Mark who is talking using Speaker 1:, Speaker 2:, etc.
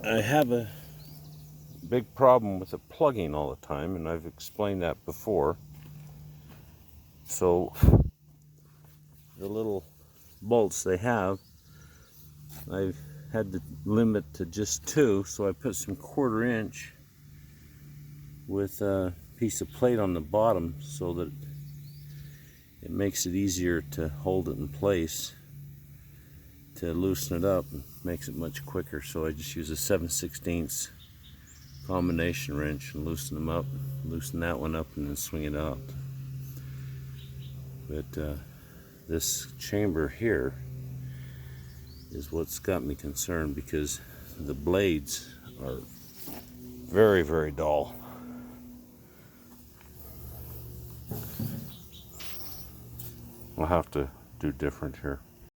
Speaker 1: I have a big problem with it plugging all the time, and I've explained that before. So the little bolts they have, I've had to limit to just 2, so I put some 1/4 inch with a piece of plate on the bottom so that it makes it easier to hold it in place. To loosen it up makes it much quicker, so I just use a 7/16 combination wrench and loosen them up, loosen that one up, and then swing it out. But this chamber here is what's got me concerned, because the blades are very, very dull. I'll have to do different here.